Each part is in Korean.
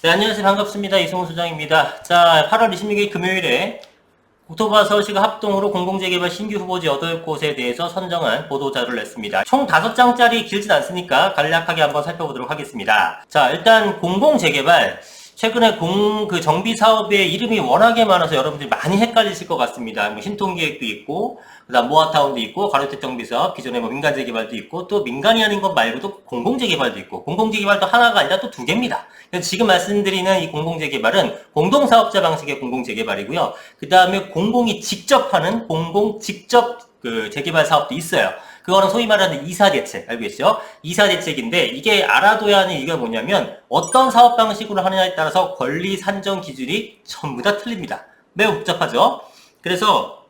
네, 안녕하세요. 반갑습니다. 이승훈 소장입니다. 자, 8월 26일 금요일에 국토부와 서울시가 합동으로 공공재개발 신규 후보지 8곳에 대해서 선정한 보도자료를 냈습니다. 총 5장짜리 길진 않으니까 간략하게 한번 살펴보도록 하겠습니다. 자, 일단 공공재개발. 최근에 정비 사업의 이름이 워낙에 많아서 여러분들이 많이 헷갈리실 것 같습니다. 뭐 신통기획도 있고, 그다음 모아타운도 있고, 가로택 정비 사업, 기존에 뭐 민간재개발도 있고, 또 민간이 아닌 것 말고도 공공재개발도 있고, 공공재개발도 하나가 아니라 또 두 개입니다. 지금 말씀드리는 이 공공재개발은 공동사업자 방식의 공공재개발이고요. 그 다음에 공공이 직접 하는 공공 직접 재개발 사업도 있어요. 그거는 소위 말하는 이사대책, 알고 계시죠? 이사대책인데, 이게 알아둬야 하는 이유가 뭐냐면, 어떤 사업 방식으로 하느냐에 따라서 권리 산정 기준이 전부 다 틀립니다. 매우 복잡하죠? 그래서,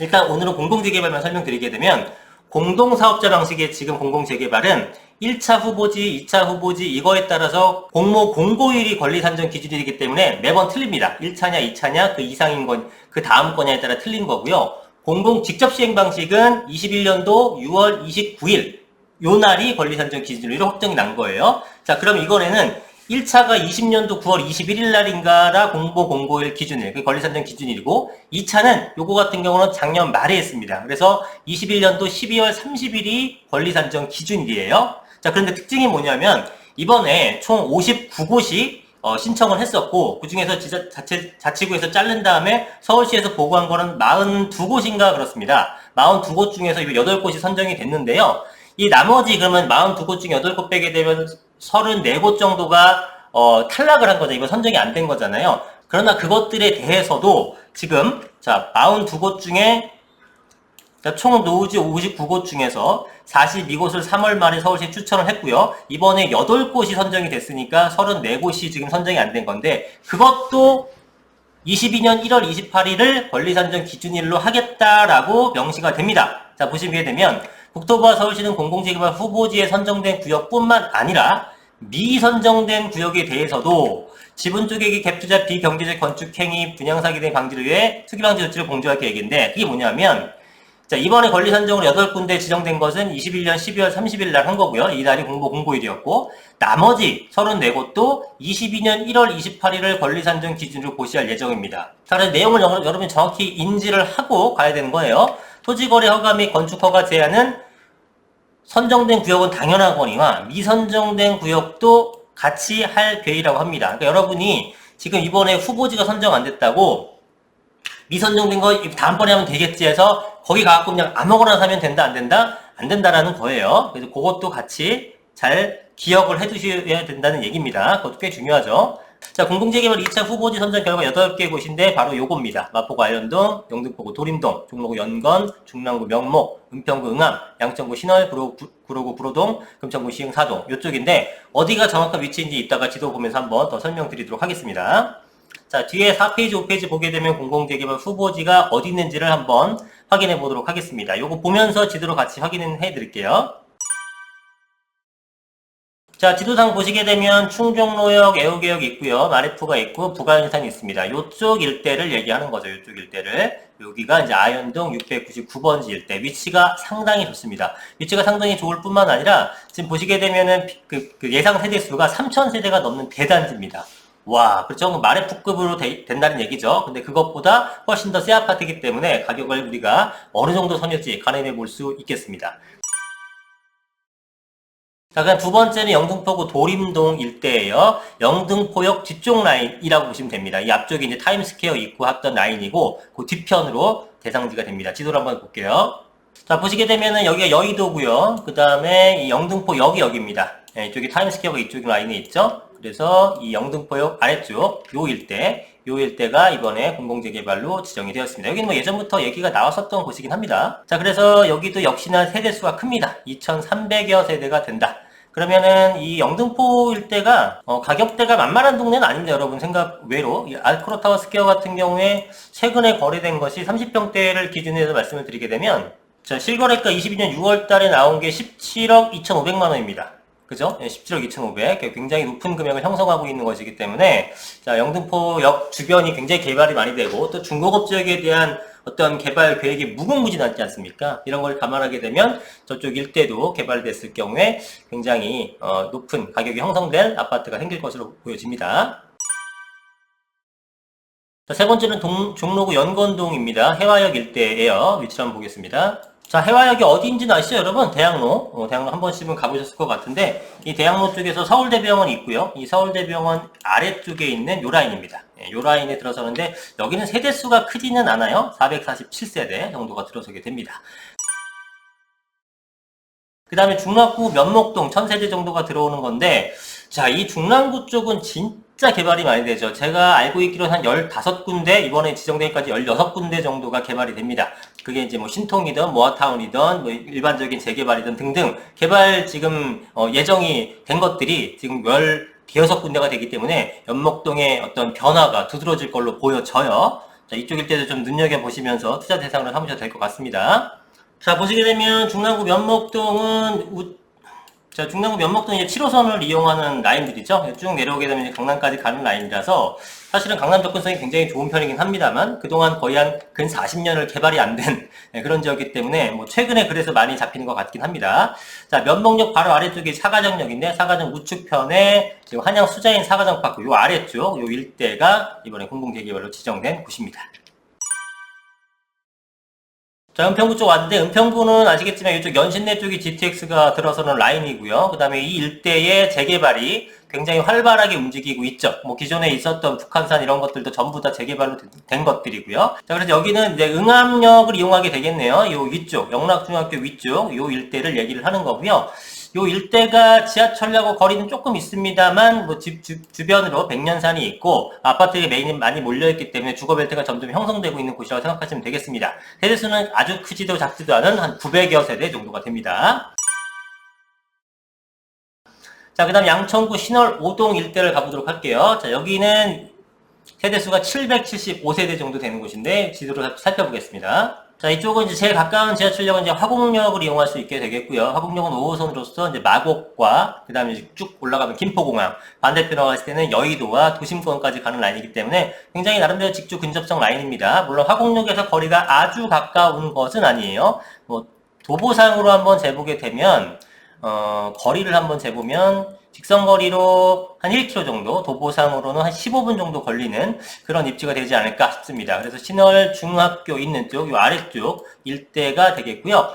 일단 오늘은 공공재개발만 설명드리게 되면, 공동사업자 방식의 지금 공공재개발은 1차 후보지, 2차 후보지 이거에 따라서 공모 공고일이 권리 산정 기준이기 때문에 매번 틀립니다. 1차냐, 2차냐, 그 이상인 건, 그 다음 거냐에 따라 틀린 거고요. 공공 직접 시행 방식은 21년도 6월 29일 요 날이 권리 산정 기준으로 확정이 난 거예요. 자, 그럼 이번에는 1차가 20년도 9월 21일 날인가라 공보 공고일 기준일, 그 권리 산정 기준일이고 2차는 요거 같은 경우는 작년 말에 했습니다. 그래서 21년도 12월 30일이 권리 산정 기준일이에요. 자, 그런데 특징이 뭐냐면 이번에 총 59곳이 신청을 했었고, 그 중에서 자치구에서 자른 다음에 서울시에서 보고한 거는 42곳인가 그렇습니다. 42곳 중에서 8곳이 선정이 됐는데요. 이 나머지 그러면 42곳 중에 8곳 빼게 되면 34곳 정도가 탈락을 한 거죠. 이거 선정이 안 된 거잖아요. 그러나 그것들에 대해서도 지금 42곳 중에 총 노후지 59곳 중에서 42곳을 3월 말에 서울시에 추천을 했고요. 이번에 8곳이 선정이 됐으니까 34곳이 지금 선정이 안 된 건데 그것도 22년 1월 28일을 권리산정 기준일로 하겠다라고 명시가 됩니다. 자, 보시게 되면 국토부와 서울시는 공공재개발 후보지에 선정된 구역뿐만 아니라 미선정된 구역에 대해서도 지분조개기 갭투자 비경제적 건축행위 분양사기 등 방지를 위해 투기방지 조치를 공조할 계획인데 그게 뭐냐면 자, 이번에 권리 산정으로 8군데 지정된 것은 21년 12월 30일 날 한 거고요. 이날이 공고일이었고 나머지 34곳도 22년 1월 28일을 권리 산정 기준으로 고시할 예정입니다. 자, 그래서 내용을 여러분이 정확히 인지를 하고 가야 되는 거예요. 토지거래 허가 및 건축 허가 제한은 선정된 구역은 당연하거니와 미선정된 구역도 같이 할 계획이라고 합니다. 그러니까 여러분이 지금 이번에 후보지가 선정 안 됐다고 미선정된 거 다음번에 하면 되겠지 해서 거기 가갖고 그냥 아무거나 사면 된다 안 된다? 안 된다라는 거예요. 그래서 그것도 같이 잘 기억을 해두셔야 된다는 얘기입니다. 그것도 꽤 중요하죠. 자, 공공재개발 2차 후보지 선정 결과 8개 곳인데 바로 요겁니다. 마포구 아현동, 영등포구 도림동, 종로구 연건, 중랑구 명목, 은평구 응암, 양천구 신월, 구로구 구로동, 금천구 시흥 사동 요쪽인데 어디가 정확한 위치인지 이따가 지도 보면서 한번 더 설명드리도록 하겠습니다. 자, 뒤에 4페이지, 5페이지 보게 되면 공공재개발 후보지가 어디 있는지를 한번 확인해 보도록 하겠습니다. 요거 보면서 지도로 같이 확인해 드릴게요. 자, 지도상 보시게 되면 충정로역, 애호개역 있고요. 마레프가 있고 부가연산이 있습니다. 요쪽 일대를 얘기하는 거죠. 요쪽 일대를. 여기가 이제 아현동 699번지 일대. 위치가 상당히 좋습니다. 위치가 상당히 좋을 뿐만 아니라 지금 보시게 되면은 그 예상 세대수가 3,000세대가 넘는 대단지입니다. 와, 그렇죠. 마레프급으로 된다는 얘기죠. 근데 그것보다 훨씬 더 새 아파트이기 때문에 가격을 우리가 어느 정도 선일지 가늠해 볼 수 있겠습니다. 자, 그럼 두 번째는 영등포구 도림동 일대예요. 영등포역 뒤쪽 라인이라고 보시면 됩니다. 이 앞쪽이 이제 타임스퀘어 입구 합던 라인이고 그 뒤편으로 대상지가 됩니다. 지도를 한번 볼게요. 자, 보시게 되면은 여기가 여의도고요. 그 다음에 이 영등포역이 여기입니다. 네, 이쪽이 타임스퀘어가 이쪽 라인에 있죠. 그래서 이 영등포역 아래쪽 요 일대가 이번에 공공재개발로 지정이 되었습니다. 여기는 뭐 예전부터 얘기가 나왔었던 곳이긴 합니다. 자, 그래서 여기도 역시나 세대수가 큽니다. 2,300여 세대가 된다. 그러면은 이 영등포 일대가 가격대가 만만한 동네는 아닙니다. 여러분 생각 외로 이 알크로타워 스퀘어 같은 경우에 최근에 거래된 것이 30평대를 기준으로 해서 말씀을 드리게 되면 자, 실거래가 22년 6월 달에 나온 게 17억 2,500만 원입니다. 그죠? 17억 2,500. 굉장히 높은 금액을 형성하고 있는 것이기 때문에, 자, 영등포역 주변이 굉장히 개발이 많이 되고, 또 중고급 지역에 대한 어떤 개발 계획이 무궁무진하지 않습니까? 이런 걸 감안하게 되면 저쪽 일대도 개발됐을 경우에 굉장히 높은 가격이 형성된 아파트가 생길 것으로 보여집니다. 자, 세 번째는 종로구 연건동입니다. 해화역 일대예요. 위치를 한번 보겠습니다. 자, 해화역이 어디인지는 아시죠, 여러분? 대학로. 대학로 한 번씩은 가보셨을 것 같은데, 이 대학로 쪽에서 서울대병원이 있고요. 이 서울대병원 아래쪽에 있는 요 라인입니다. 요 라인에 들어서는데, 여기는 세대수가 크지는 않아요. 447세대 정도가 들어서게 됩니다. 그 다음에 중랑구 면목동 1000세대 정도가 들어오는 건데, 자, 이 중랑구 쪽은 진짜 개발이 많이 되죠. 제가 알고 있기로는 한 15군데, 이번에 지정되기까지 16군데 정도가 개발이 됩니다. 그게 이제 뭐 신통이든 모아타운이든 뭐 일반적인 재개발이든 등등 개발 지금 예정이 된 것들이 지금 16군데가 되기 때문에 연목동의 어떤 변화가 두드러질 걸로 보여져요. 자, 이쪽 일대도 좀 눈여겨보시면서 투자 대상으로 삼으셔도 될 것 같습니다. 자, 보시게 되면 중랑구 면목동은 중랑구 면목동이 7호선을 이용하는 라인들이죠. 쭉 내려오게 되면 이제 강남까지 가는 라인이라서 사실은 강남 접근성이 굉장히 좋은 편이긴 합니다만 그동안 거의 한 근 40년을 개발이 안 된 그런 지역이기 때문에 뭐 최근에 그래서 많이 잡히는 것 같긴 합니다. 자, 면목역 바로 아래쪽이 사가정역인데 사가정 우측편에 지금 한양 수자인 사가정파크 요 아래쪽 요 일대가 이번에 공공재개발로 지정된 곳입니다. 자, 은평구 쪽 왔는데, 은평구는 아시겠지만 이쪽 연신내 쪽이 GTX가 들어서는 라인이고요. 그 다음에 이 일대의 재개발이 굉장히 활발하게 움직이고 있죠. 뭐 기존에 있었던 북한산 이런 것들도 전부 다 재개발로 된 것들이고요. 자, 그래서 여기는 이제 응암역을 이용하게 되겠네요. 요 위쪽, 영락중학교 위쪽, 요 일대를 얘기를 하는 거고요. 요 일대가 지하철역하고 거리는 조금 있습니다만 뭐 집 주변으로 백년산이 있고 아파트에 많이 몰려있기 때문에 주거벨트가 점점 형성되고 있는 곳이라고 생각하시면 되겠습니다. 세대수는 아주 크지도 작지도 않은 한 900여 세대 정도가 됩니다. 자, 그 다음 양천구 신월 5동 일대를 가보도록 할게요. 자, 여기는 세대수가 775세대 정도 되는 곳인데 지도를 살펴보겠습니다. 자, 이쪽은 이제 제일 가까운 지하철역은 이제 화곡역을 이용할 수 있게 되겠고요. 화곡역은 5호선으로서 이제 마곡과 그 다음에 쭉 올라가면 김포공항, 반대편으로 갔을 때는 여의도와 도심권까지 가는 라인이기 때문에 굉장히 나름대로 직주 근접성 라인입니다. 물론 화곡역에서 거리가 아주 가까운 것은 아니에요. 뭐 도보상으로 한번 재보게 되면 거리를 한번 재보면 직선거리로 한 1km 정도, 도보상으로는 한 15분 정도 걸리는 그런 입지가 되지 않을까 싶습니다. 그래서 신월 중학교 있는 쪽, 요 아래쪽 일대가 되겠고요.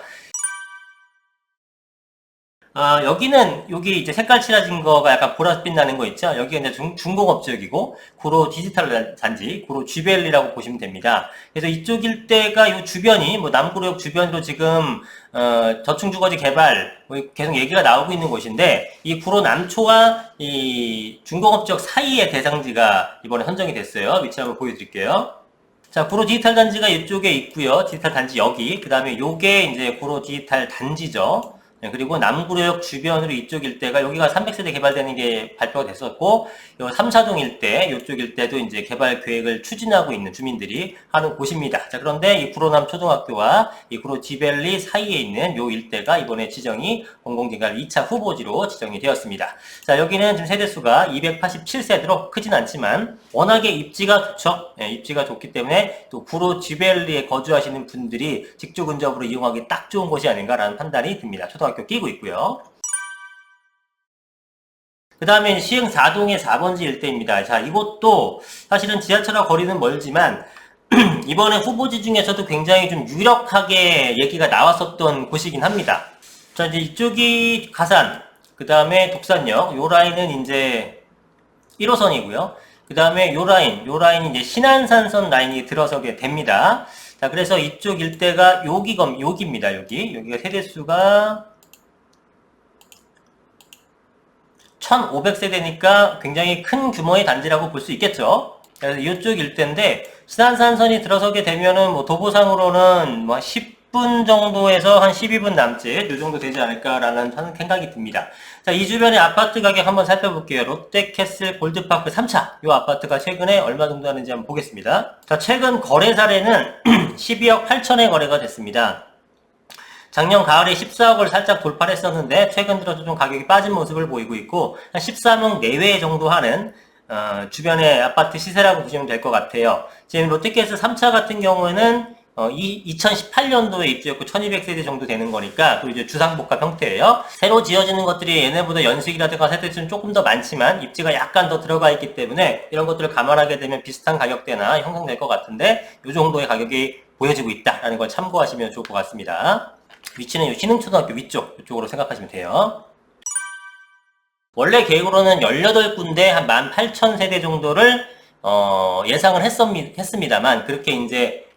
여기는, 여기 이제 색깔 칠해진 거가 약간 보랏빛 나는 거 있죠? 여기가 이제 중공업 지역이고, 구로 디지털 단지, 구로 쥐벨리라고 보시면 됩니다. 그래서 이쪽 일대가 요 주변이, 뭐 남구로역 주변으로 지금, 저층주거지 개발, 뭐 계속 얘기가 나오고 있는 곳인데, 이 구로 남초와 이 중공업 지역 사이의 대상지가 이번에 선정이 됐어요. 위치 한번 보여드릴게요. 자, 구로 디지털 단지가 이쪽에 있고요. 디지털 단지 여기. 그 다음에 요게 이제 구로 디지털 단지죠. 그리고 남구로역 주변으로 이쪽 일대가 여기가 300세대 개발되는 게 발표가 됐었고 요 3사동 일대 이쪽 일대도 이제 개발 계획을 추진하고 있는 주민들이 하는 곳입니다. 자, 그런데 이 구로남 초등학교와 이 구로 지벨리 사이에 있는 요 일대가 이번에 지정이 공공재개발 2차 후보지로 지정이 되었습니다. 자, 여기는 지금 세대수가 287세대로 크진 않지만 워낙에 입지가 좋죠. 입지가 좋기 때문에 또 구로 지벨리에 거주하시는 분들이 직주 근접으로 이용하기 딱 좋은 곳이 아닌가라는 판단이 듭니다. 초등학교 끼고 있고요. 그 다음에 시흥 4동의 4번지 일대입니다. 자, 이곳도 사실은 지하철과 거리는 멀지만 이번에 후보지 중에서도 굉장히 좀 유력하게 얘기가 나왔었던 곳이긴 합니다. 자, 이제 이쪽이 가산, 그 다음에 독산역, 요 라인은 이제 1호선이고요. 그 다음에 요 라인이 이제 신안산선 라인이 들어서게 됩니다. 자, 그래서 이쪽 일대가 여기입니다. 여기가 세대수가 1500세대니까 굉장히 큰 규모의 단지라고 볼 수 있겠죠. 그래서 이쪽 일대인데 신안산선이 들어서게 되면은 뭐 도보상으로는 뭐 10분 정도에서 한 12분 남짓 이 정도 되지 않을까라는 생각이 듭니다. 자, 이 주변의 아파트 가격 한번 살펴볼게요. 롯데캐슬 골드파크 3차 이 아파트가 최근에 얼마 정도 하는지 한번 보겠습니다. 자, 최근 거래 사례는 12억 8천에 거래가 됐습니다. 작년 가을에 14억을 살짝 돌파를 했었는데 최근 들어서 좀 가격이 빠진 모습을 보이고 있고 한 13억 내외 정도 하는 주변의 아파트 시세라고 보시면 될 것 같아요. 지금 롯데캐슬 3차 같은 경우에는 이 2018년도에 입주했고 1200세대 정도 되는 거니까 또 이제 주상복합 형태예요. 새로 지어지는 것들이 얘네보다 연식이라든가 세대수는 조금 더 많지만 입지가 약간 더 들어가 있기 때문에 이런 것들을 감안하게 되면 비슷한 가격대나 형성될 것 같은데 이 정도의 가격이 보여지고 있다라는 걸 참고하시면 좋을 것 같습니다. 위치는 이 신흥초등학교 위쪽 이쪽으로 생각하시면 돼요. 원래 계획으로는 18군데 한 18,000세대 정도를 예상을 했습니다만 그렇게 이제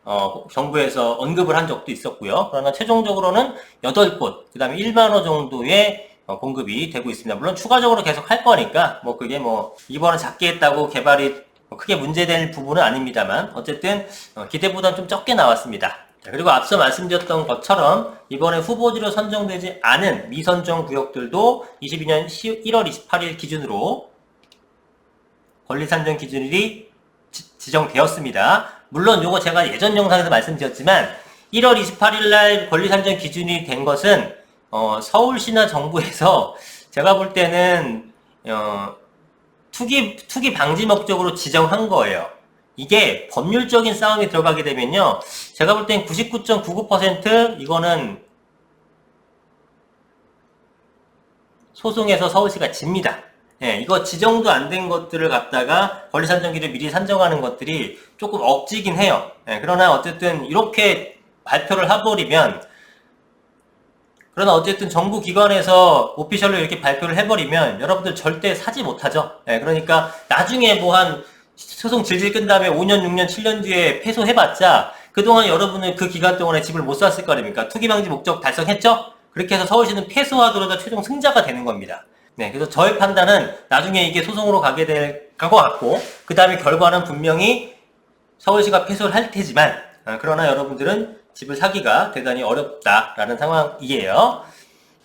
정부에서 언급을 한 적도 있었고요. 그러나 최종적으로는 8곳, 그 다음에 1만호 정도의 공급이 되고 있습니다. 물론 추가적으로 계속 할 거니까 뭐 그게 뭐 이번에 작게 했다고 개발이 크게 문제될 부분은 아닙니다만 어쨌든 기대보다는 좀 적게 나왔습니다. 그리고 앞서 말씀드렸던 것처럼 이번에 후보지로 선정되지 않은 미선정 구역들도 22년 1월 28일 기준으로 권리산정 기준일이 지정되었습니다. 물론 요거 제가 예전 영상에서 말씀드렸지만 1월 28일 날 권리산정 기준이 된 것은 서울시나 정부에서 제가 볼 때는 투기 방지 목적으로 지정한 거예요. 이게 법률적인 싸움이 들어가게 되면요. 제가 볼 땐 99.99% 이거는 소송에서 서울시가 집니다. 예, 이거 지정도 안 된 것들을 갖다가 권리산정기를 미리 산정하는 것들이 조금 억지긴 해요. 예, 그러나 어쨌든 이렇게 발표를 해버리면 그러나 어쨌든 정부 기관에서 오피셜로 이렇게 발표를 해버리면 여러분들 절대 사지 못하죠. 예, 그러니까 나중에 뭐 한 소송 질질 끈 다음에 5년, 6년, 7년 뒤에 패소해봤자 그동안 여러분은 그 기간 동안에 집을 못 샀을 거 아닙니까? 투기방지 목적 달성했죠? 그렇게 해서 서울시는 패소하더라도 최종 승자가 되는 겁니다. 네, 그래서 저의 판단은 나중에 이게 소송으로 가게 될 것 같고 그 다음에 결과는 분명히 서울시가 패소를 할 테지만 그러나 여러분들은 집을 사기가 대단히 어렵다라는 상황이에요.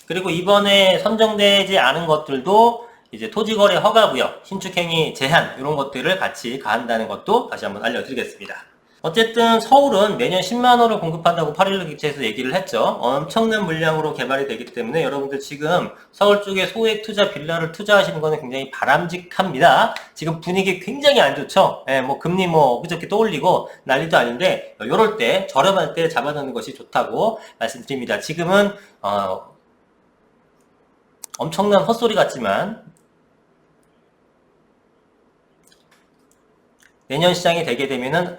그리고 이번에 선정되지 않은 것들도 이제 토지거래 허가구역, 신축행위 제한 이런 것들을 같이 가한다는 것도 다시 한번 알려드리겠습니다. 어쨌든 서울은 매년 10만호를 공급한다고 8.16 기체에서 얘기를 했죠. 엄청난 물량으로 개발이 되기 때문에 여러분들 지금 서울 쪽에 소액 투자 빌라를 투자하시는 거는 굉장히 바람직합니다. 지금 분위기 굉장히 안 좋죠. 예, 뭐 금리 뭐 그저께 또 올리고 난리도 아닌데 이럴 때 저렴할 때 잡아놓는 것이 좋다고 말씀드립니다. 지금은 엄청난 헛소리 같지만 내년 시장이 되게 되면은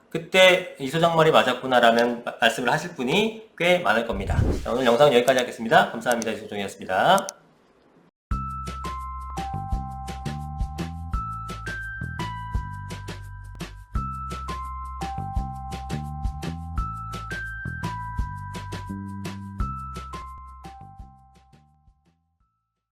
그때 이 소장 말이 맞았구나라는 말씀을 하실 분이 꽤 많을 겁니다. 자, 오늘 영상은 여기까지 하겠습니다. 감사합니다. 이소정이었습니다.